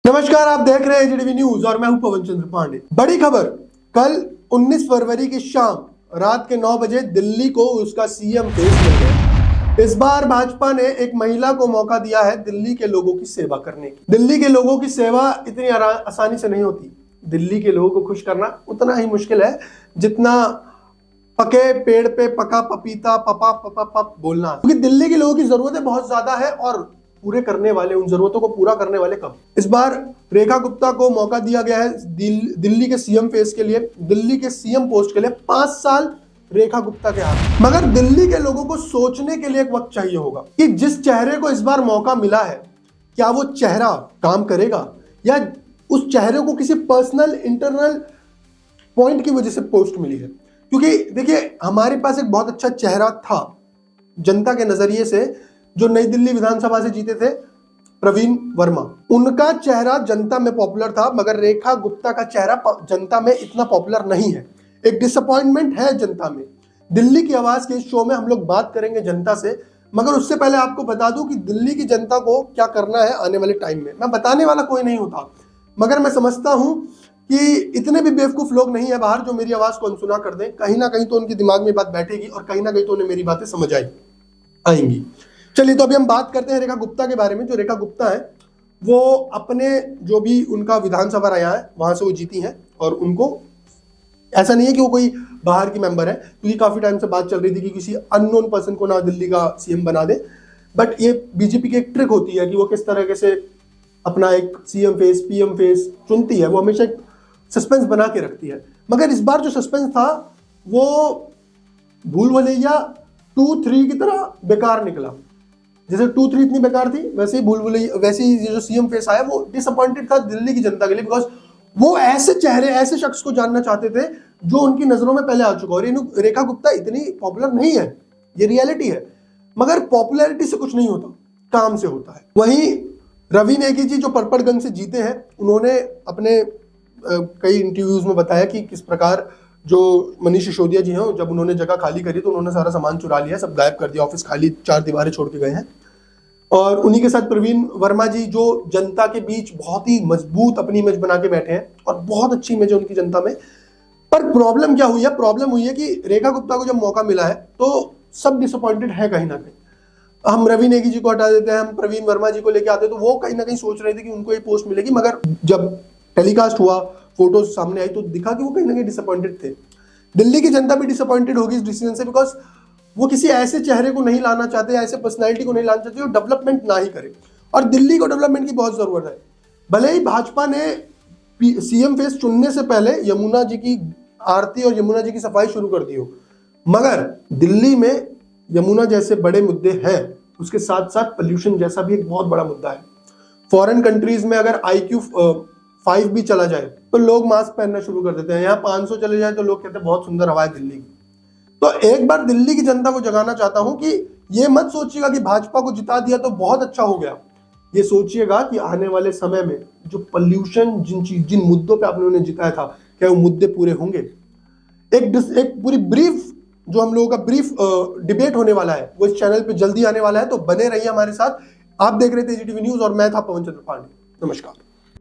नमस्कार, आप देख रहे हैं एजीटीवी न्यूज और मैं हूं पवन चंद्र पांडे। बड़ी खबर, कल 19 फरवरी की शाम रात के 9 बजे दिल्ली को उसका सीएम फेस मिल गया। इस बार भाजपा ने एक महिला को मौका दिया है दिल्ली के लोगों की सेवा करने की। दिल्ली के लोगों की सेवा इतनी आसानी से नहीं होती। दिल्ली के लोगों को खुश करना उतना ही मुश्किल है जितना पके पेड़ पे पका पपीता पपा पपा पप बोलना, क्योंकि दिल्ली के लोगों की जरूरतें बहुत ज्यादा है और पूरे करने वाले, उन जरूरतों को पूरा करने वाले कब। इस बार रेखा गुप्ता को मौका दिया गया है दिल्ली के सीएम फेस के लिए, दिल्ली के सीएम पोस्ट के लिए। 5 साल रेखा गुप्ता के हाथ। मगर दिल्ली के लोगों को सोचने के लिए एक वक्त चाहिए होगा कि जिस चेहरे को इस बार मौका मिला है, क्या वो चेहरा काम करेगा या उस चेहरे को किसी पर्सनल इंटरनल पॉइंट की वजह से पोस्ट मिली है। क्योंकि देखिए, हमारे पास एक बहुत अच्छा चेहरा था जनता के नजरिए से, जो नई दिल्ली विधानसभा से जीते थे, प्रवीण वर्मा। उनका चेहरा जनता में पॉपुलर था, मगर रेखा गुप्ता का चेहरा जनता में इतना पॉपुलर नहीं है। एक डिसअपॉइंटमेंट है जनता में। दिल्ली की आवाज के इस शो में हम लोग बात करेंगे जनता से, मगर उससे पहले आपको बता दूं कि दिल्ली की जनता को क्या करना है आने वाले टाइम में। मैं बताने वाला कोई नहीं होता, मगर मैं समझता हूं कि इतने भी बेवकूफ लोग नहीं है बाहर जो मेरी आवाज को अनसुना कर दें। कहीं ना कहीं तो उनके दिमाग में बात बैठेगी और कहीं ना कहीं तो उन्हें मेरी बातें समझ आएंगी। चलिए, तो अभी हम बात करते हैं रेखा गुप्ता के बारे में। जो रेखा गुप्ता है वो अपने जो भी उनका विधानसभा रहा है वहां से वो जीती हैं, और उनको ऐसा नहीं है कि वो कोई बाहर की मेंबर है, क्योंकि काफी टाइम से बात चल रही थी कि किसी अननोन पर्सन को ना दिल्ली का सीएम बना दे। बट ये बीजेपी की एक ट्रिक होती है कि वो किस तरह से अपना एक सीएम फेस पीएम फेस चुनती है। वो हमेशा एक सस्पेंस बना के रखती है। मगर इस बार जो सस्पेंस था वो भूल भुलैया 2-3 की तरह बेकार निकला। जैसे 2-3 इतनी बेकार थी, वैसे ही भूल भुलैया, वैसे ही जो सीएम फेस आया वो डिसअपॉइंटेड था दिल्ली की जनता के लिए, बिकॉज वो ऐसे चेहरे, ऐसे शख्स को जानना चाहते थे जो उनकी नजरों में पहले आ चुका। और रेखा गुप्ता इतनी पॉपुलर नहीं है, ये रियलिटी है। मगर पॉपुलैरिटी से कुछ नहीं होता, काम से होता है। वहीं रवि नेगी जी जो पर्पल गन से जीते हैं, उन्होंने अपने कई इंटरव्यूज में बताया कि किस प्रकार जो मनीष सिसोदिया जी हैं, जब उन्होंने जगह खाली करी तो उन्होंने सारा सामान चुरा लिया, सब गायब कर दिया, ऑफिस खाली, 4 दीवारें छोड़ के गए हैं। और उन्हीं के साथ प्रवीण वर्मा जी जो जनता के बीच बहुत ही मजबूत अपनी इमेज बना के बैठे हैं और बहुत अच्छी इमेज है उनकी जनता में। पर प्रॉब्लम क्या हुई है? प्रॉब्लम हुई है कि रेखा गुप्ता को जब मौका मिला है तो सब डिसअपॉइंटेड है कहीं ना कहीं। हम रवि नेगी जी को हटा देते हैं, हम प्रवीण वर्मा जी को लेके आते हैं, तो वो कहीं ना कहीं सोच रहे थे कि उनको ये पोस्ट मिलेगी। मगर जब टेलीकास्ट हुआ, फोटोज सामने आई, तो दिखा कि वो कहीं ना कहीं डिसअपॉइंटेड थे। दिल्ली की जनता भी डिसअपॉइंटेड होगी इस डिसीजन से, बिकॉज वो किसी ऐसे चेहरे को नहीं लाना चाहते, ऐसे पर्सनैलिटी को नहीं लाना चाहते जो डेवलपमेंट ना ही करे। और दिल्ली को डेवलपमेंट की बहुत जरूरत है। भले ही भाजपा ने सीएम फेस चुनने से पहले यमुना जी की आरती और यमुना जी की सफाई शुरू कर दी हो, मगर दिल्ली में यमुना जैसे बड़े मुद्दे हैं, उसके साथ साथ पोल्यूशन जैसा भी एक बहुत बड़ा मुद्दा है। फॉरेन कंट्रीज में अगर IQ 5 भी चला जाए तो लोग मास्क पहनना शुरू कर देते हैं। यहाँ 500 चले जाए तो लोग कहते हैं बहुत सुंदर हवा है दिल्ली की। तो एक बार दिल्ली की जनता को जगाना चाहता हूं कि ये मत सोचिएगा कि भाजपा को जिता दिया तो बहुत अच्छा हो गया। ये सोचिएगा कि आने वाले समय में जो पोल्यूशन, जिन मुद्दों पे आपने उन्हें जिताया था, क्या वो मुद्दे पूरे होंगे? एक पूरी ब्रीफ, जो हम लोगों का ब्रीफ डिबेट होने वाला है, वो इस चैनल पे जल्दी आने वाला है। तो बने रहिए हमारे साथ। आप देख रहे थे एजीटीवी न्यूज और मैं था पवन चंद्र पांडे। नमस्कार।